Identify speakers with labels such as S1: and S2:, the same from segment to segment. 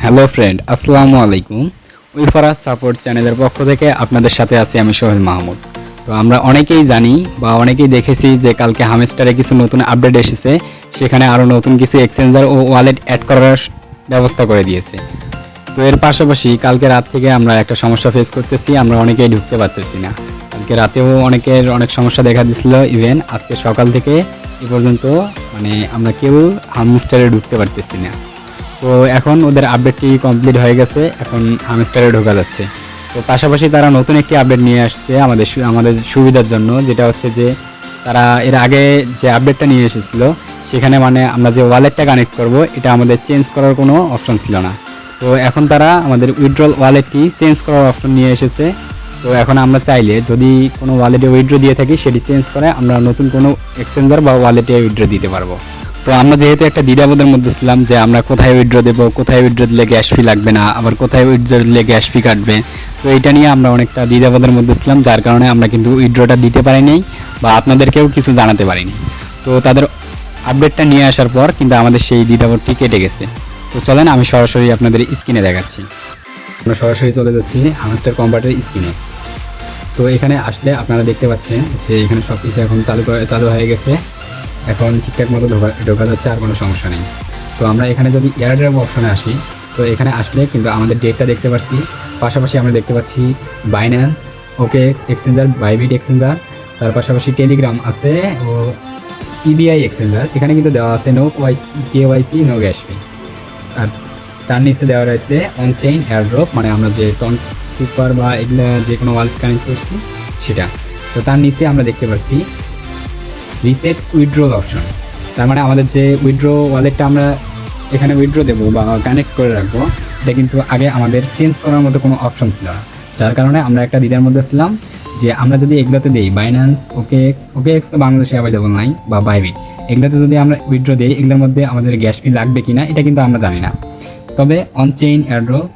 S1: Hello friend, আসসালামু আলাইকুম। উইফরাজ support চ্যানেলের পক্ষ থেকে আপনাদের সাথে আছি আমি সোহেল মাহমুদ। তো আমরা অনেকেই জানি বা অনেকেই দেখেছি যে কালকে হামস্টারে কিছু নতুন আপডেট এসেছে, সেখানে আরও নতুন কিছু এক্সচেঞ্জার ও ওয়ালেট অ্যাড করার ব্যবস্থা করে দিয়েছে। তো এর পাশাপাশি কালকে রাত থেকে আমরা একটা সমস্যা ফেস করতেছি, আমরা অনেকেই ঢুকতে পারতেছি না। কালকে রাতেও অনেক সমস্যা দেখা দিচ্ছিল, ইভেন আজকে সকাল থেকে এ পর্যন্ত আমরা কেউ হামস্টারে ঢুকতে পারতেছি না। তো এখন ওদের আপডেটটি কমপ্লিট হয়ে গেছে, এখন হামস্টারে ঢোকা যাচ্ছে। তো পাশাপাশি তারা নতুন একটি আপডেট নিয়ে আসছে আমাদের সুবিধার জন্য, যেটা হচ্ছে যে তারা এর আগে যে আপডেটটা নিয়ে এসেছিল সেখানে আমরা যে ওয়ালেটটা কানেক্ট করব এটা আমাদের চেঞ্জ করার কোনো অপশন ছিল না। তো এখন তারা আমাদের উইথড্রল ওয়ালেটটি চেঞ্জ করার অপশন নিয়ে এসেছে। তো এখন আমরা চাইলে যদি কোনো ওয়ালেটে উইথড্র দিয়ে থাকি সেটি চেঞ্জ করে আমরা নতুন কোনো এক্সচেঞ্জার বা ওয়ালেটে উইথড্র দিতে পারবো। তো আমরা যেহেতু একটা দ্বিধাবোধের মধ্যে ছিলাম যে আমরা কোথায় উইথড্র দেবো, কোথায় উইথড্র দিলে গ্যাস ফি লাগবে না, আবার কোথায় উইথড্র দিলে গ্যাস ফি কাটবে, তো এটা নিয়ে আমরা অনেকটা দ্বিধাবোধের মধ্যে ছিলাম, যার কারণে আমরা কিন্তু উইথড্রটা দিতে পারিনি বা আপনাদেরকেও কিছু জানাতে পারিনি। তো তাদের আপডেটটা নিয়ে আসার পর কিন্তু আমাদের সেই দ্বিধাবোধটি কেটে গেছে। তো চলেন আমি সরাসরি আপনাদের স্ক্রিনে দেখাচ্ছি। আমরা সরাসরি চলে যাচ্ছি হামস্টার কম্পার্টের স্ক্রিনে। তো এখানে আসলে আপনারা দেখতে পাচ্ছেন যে এখানে সব কিছু এখন চালু হয়ে গেছে, এখন ঠিকঠাক মতো ঢোকা যাচ্ছে, আর কোনো সমস্যা নেই। তো আমরা এখানে যদি এয়ারড্রপ অপশনে আসি, তো এখানে আসলে কিন্তু আমাদের ডেটটা দেখতে পাচ্ছি, পাশাপাশি আমরা দেখতে পাচ্ছি Binance, OKX exchanger, Bybit exchanger, তার পাশাপাশি টেলিগ্রাম আছে ও ইবিআই এক্সচেঞ্জার। এখানে কিন্তু দেওয়া আছে no KYC no gas fee, আর তার নিচে দেওয়া রয়েছে অনচেইন এয়ারড্রপ, আমরা যে টন সুপার বা এগুলো যে কোনো ওয়ালেট কানেক্ট করছি সেটা। তো তার নিচে আমরা দেখতে পাচ্ছি রিসেট উইথড্রল অপশন, তার আমাদের যে উইথড্র ওয়ালেটটা আমরা এখানে উইথড্র দেবো বা কানেক্ট করে রাখবো, এটা কিন্তু আগে আমাদের চেঞ্জ করার মতো কোনো অপশন ছিল না, যার কারণে আমরা একটা দ্বিধার মধ্যে ছিলাম যে আমরা যদি এগুলোতে দিই বাইন্যান্স, ওকেএক্স তো বাংলাদেশে অ্যাভেলেবল নাই, বা বাইবিট, এগুলোতে যদি আমরা উইথড্র দিই এগুলোর মধ্যে আমাদের গ্যাস ফি লাগবে কি না এটা কিন্তু আমরা জানি না। তবে অনচেইন এয়ারড্রপ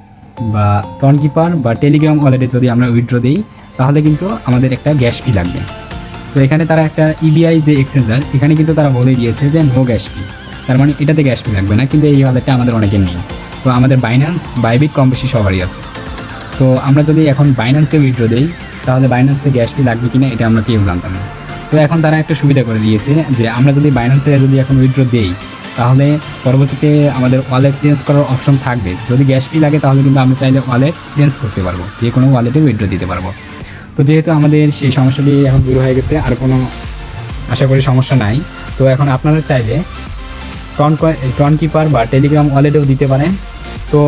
S1: বা টনকিপার বা টেলিগ্রাম ওয়ালেটে যদি আমরা উইথড্র দিই তাহলে কিন্তু আমাদের একটা গ্যাস ফি লাগবে। তো এখানে তারা একটা ইবিআই যে এক্সচেঞ্জার, এখানে কিন্তু তারা বলে দিয়েছে যে নো গ্যাস ফি, তার এটাতে গ্যাস ফি লাগবে না, কিন্তু এই ওয়ালেটটা আমাদের অনেকের নেই। তো আমাদের বাইন্যান্স, বাইবিট কম বেশি সবারই আছে। তো আমরা যদি এখন বাইন্যান্সে উইথড্র দিই তাহলে বাইন্যান্সে গ্যাস ফি লাগবে কিনা এটা আমরা কেউ জানতাম না। তো এখন তারা একটা সুবিধা করে দিয়েছে যে আমরা যদি বাইন্যান্সে এখন উইথড্র দিই তাহলে পরবর্তীতে আমাদের ওয়ালেট চেঞ্জ করার অপশন থাকবে। যদি গ্যাস ফি লাগে তাহলে কিন্তু আমরা চাইলে ওয়ালেট চেঞ্জ করতে পারবো, যে কোনো ওয়ালেটে উইথড্র দিতে পারবো। তো যেহেতু আমাদের সেই সমস্যাটি এখন দূর হয়ে গেছে, আর কোনো আশা করি সমস্যা নাই। তো এখন আপনারা চাইলে টনকিপার বা টেলিগ্রাম ওয়ালেটেও দিতে পারেন। তো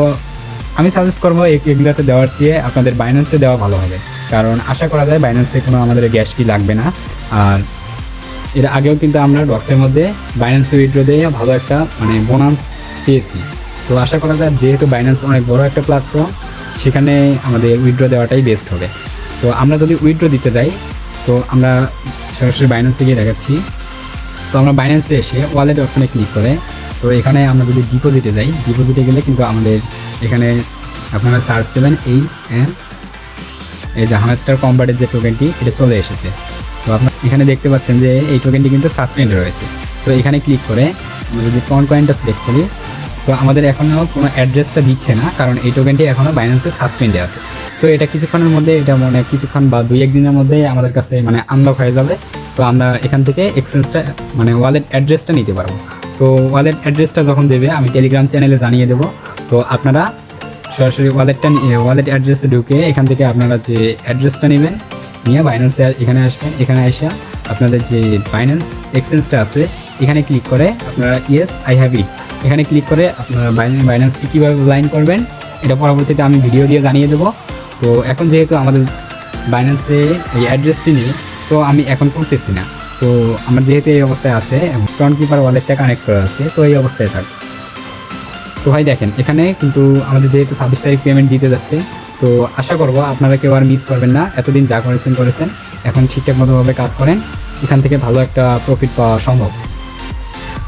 S1: আমি সাজেস্ট করবো এগুলোতে দেওয়ার চেয়ে আপনাদের বাইন্যান্সে দেওয়া ভালো হবে, কারণ আশা করা যায় বাইন্যান্সে কোনো আমাদের গ্যাস ফি লাগবে না। আর এর আগেও কিন্তু আমরা ডক্সের মধ্যে বাইন্যান্সে উইথড্র দিয়ে ভালো একটা বোনাস পেয়েছি। তো আশা করা যায় যেহেতু বাইন্যান্স অনেক বড় একটা প্ল্যাটফর্ম, সেখানে আমাদের উইথড্র দেওয়াটাই বেস্ট হবে। তো আমরা যদি উইথড্র দিতে যাই তো আমরা সরাসরি বাইন্যান্সে গিয়ে দেখাচ্ছি। তো আমরা বাইন্যান্সে এসে ওয়ালেট অপশনে ক্লিক করে, তো এখানে আমরা যদি ডিপোজিটে যাই, ডিপোজিটে গেলে কিন্তু আমাদের এখানে আপনারা সার্চ দেবেন এই যে হামস্টার কম্পার্টের যে টোকেনটি এটা চলে এসেছে। তো আপনারা এখানে দেখতে পাচ্ছেন যে এই টোকেনটি কিন্তু সাসপেন্ডে রয়েছে। তো এখানে ক্লিক করে আমরা যদি কয়েনটা সিলেক্ট করি, তো আমাদের এখনও কোনো অ্যাড্রেসটা দিচ্ছে না, কারণ এই টোকেনটি এখনও বাইন্যান্সে সাসপেন্ডে আছে। তো এটা কিছুক্ষণের মধ্যে, এটা কিছুক্ষণ বা 2-1 দিনের মধ্যে আমাদের কাছে আনলক হয়ে যাবে। তো আমরা এখান থেকে এক্সচেঞ্জটা ওয়ালেট অ্যাড্রেসটা নিতে পারবো। তো ওয়ালেট অ্যাড্রেসটা যখন দেবে আমি টেলিগ্রাম চ্যানেলে জানিয়ে দেবো। তো আপনারা সরাসরি ওয়ালেট অ্যাড্রেসে ঢুকে এখান থেকে আপনারা যে অ্যাড্রেসটা নেবেন নিয়ে বাইন্যান্সে এখানে আসবেন। এখানে এসে আপনাদের যে বাইন্যান্স এক্সচেঞ্জটা আছে এখানে ক্লিক করে আপনারা ইয়েস আই হ্যাভ ইট এখানে ক্লিক করে আপনারা বাইন্যান্সটি কীভাবে লাইন করবেন এটা পরবর্তীতে আমি ভিডিও দিয়ে জানিয়ে দেবো। তো এখন যেহেতু আমাদের বাইন্যান্সে এই অ্যাড্রেসটি নেই, তো আমি এখন করতেছি না। তো আমার যেহেতু এই অবস্থায় আছে, টনকিপার ওয়ালেটটা কানেক্ট করা আছে, তো এই অবস্থায় থাকবে। তো ভাই দেখেন এখানে কিন্তু আমাদের যেহেতু 26 তারিখ পেমেন্ট দিতে যাচ্ছে, তো আশা করবো আপনারা কেউ আর মিস করবেন না। এতদিন যা করেছেন এখন ঠিকঠাক মতোভাবে কাজ করেন, এখান থেকে ভালো একটা প্রফিট পাওয়া সম্ভব।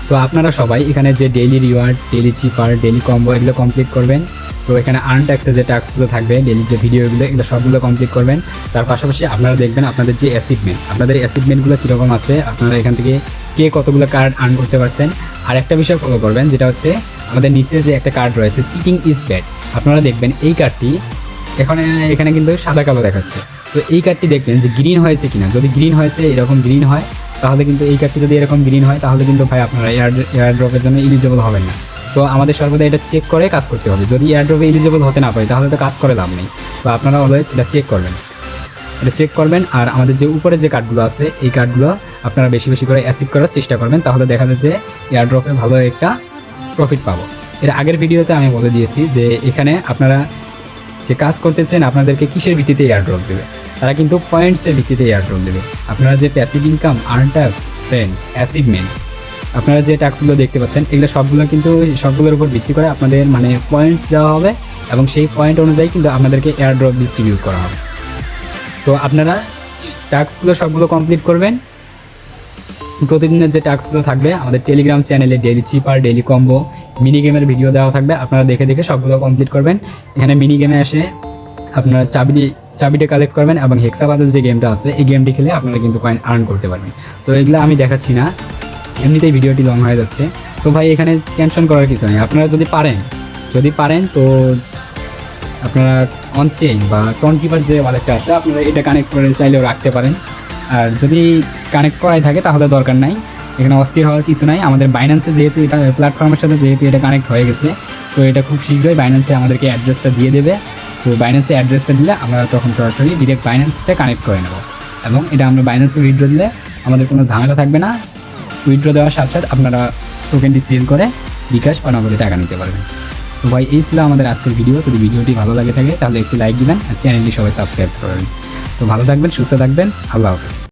S1: তো আপনারা সবাই এখানে যে ডেইলি রিওয়ার্ড, ডেইলি চিপার, ডেইলি কম্বো এগুলো কমপ্লিট করবেন। তো এখানে আর্ন ট্যাক্সে যে ট্যাক্সগুলো থাকবে, ডেইলি যে ভিডিওগুলো এগুলো সবগুলো কমপ্লিট করবেন। তার পাশাপাশি আপনারা দেখবেন আপনাদের যে আপনাদের অ্যাচিভমেন্টগুলো কীরকম আছে, আপনারা এখান থেকে কে কতগুলো কার্ড আর্ন করতে পারছেন। আর একটা বিষয় ফলো করবেন, যেটা হচ্ছে আমাদের নিচে যে একটা কার্ড রয়েছে সিটিং ইজ ব্যাড, আপনারা দেখবেন এই কার্ডটি এখানে কিন্তু সাদা কালো দেখাচ্ছে। তো এই কার্ডটি দেখবেন যে গ্রিন হয়েছে কিনা, যদি গ্রিন হয়েছে এরকম গ্রিন হয় তাহলে কিন্তু এই কার্ডটি যদি এরকম গ্রিন হয় তাহলে কিন্তু ভাই আপনারা এয়ার ড্রপের জন্য এলিজিবল হবেন না। তো আমাদের সর্বদা এটা চেক করে কাজ করতে হবে। যদি এয়ার ড্রপে এলিজিবল হতে না পারে তাহলে তো কাজ করে লাভ নেই। তো আপনারা অলওয়েজ এটা চেক করবেন। আর আমাদের যে উপরে যে কার্ডগুলো আছে এই কার্ডগুলো আপনারা বেশি বেশি করে অ্যাসিভ করার চেষ্টা করবেন, তাহলে দেখা যায় যে এয়ার ড্রপে ভালো একটা প্রফিট পাবো। এর আগের ভিডিওতে আমি বলে দিয়েছি যে এখানে আপনারা যে কাজ করতেছেন আপনাদেরকে কিসের ভিত্তিতে এয়ারড্রপ দেবে, তারা কিন্তু পয়েন্টসের ভিত্তিতে এয়ারড্রপ দেবে। আপনারা যে passive income, earn tax, friend, achievement, আপনারা যে ট্যাক্সগুলো দেখতে পাচ্ছেন এগুলো সবগুলোর উপর ভিত্তি করে আপনাদের মানে পয়েন্ট দেওয়া হবে এবং সেই পয়েন্ট অনুযায়ী কিন্তু আপনাদেরকে এয়ারড্রপ ডিস্ট্রিবিউট করা হবে। তো আপনারা টাস্কগুলো সবগুলো কমপ্লিট করবেন। প্রতিদিনের যে টাস্কগুলো থাকবে আমাদের টেলিগ্রাম চ্যানেলে ডেইলি চিপার, ডেইলি কম্বো, মিনি গেমের ভিডিও দেওয়া থাকবে, আপনারা দেখে দেখে সবগুলো কমপ্লিট করবেন। এখানে মিনি গেমে এসে আপনারা চাবিটা কালেক্ট করবেন এবং হেক্সাবাদল যে গেমটা আছে এই গেমটি খেলে আপনারা কিন্তু কয়েন আর্ন করতে পারবেন। তো এগুলো আমি দেখাচ্ছি না, এমনিতেই ভিডিওটি লং হয়ে যাচ্ছে। তো ভাই এখানে টেনশন করার কিছু নেই, আপনারা যদি পারেন তো আপনারা অনচেইন বা টন কিপার যে ওয়ালেটটা আছে আপনারা এটা কানেক্ট করে চাইলেও রাখতে পারেন। আর যদি কানেক্ট করাই থাকে তাহলে দরকার নাই, এখানে অস্থির হওয়ার কিছু নাই। আমাদের বাইন্যান্সে যেহেতু এটা প্ল্যাটফর্মের সাথে যেহেতু এটা কানেক্ট হয়ে গেছে, তো এটা খুব শীঘ্রই বাইন্যান্সে আমাদেরকে অ্যাড্রেসটা দিয়ে দেবে। তো বাইন্যান্সে অ্যাড্রেসটা দিলে আমরা তখন সরাসরি ডিরেক্ট বাইন্যান্সতে কানেক্ট করে নেব এবং এটা আমরা বাইন্যান্সে উইথড্র দিলে আমাদের কোনো ঝামেলা থাকবে না। উইথড্র দেওয়ার সাথে সাথে আপনারা টোকেনটি সেল করে বিকাশ বা নগদে টাকা নিতে পারবেন। তো ভাই এই ছিল আমাদের আজকের ভিডিও। যদি ভিডিওটি ভালো লাগে থাকে তাহলে একটি লাইক দিবেন আর চ্যানেলটি সবাই সাবস্ক্রাইব করবেন। তো ভালো থাকবেন, সুস্থ থাকবেন, আল্লাহ হাফেজ।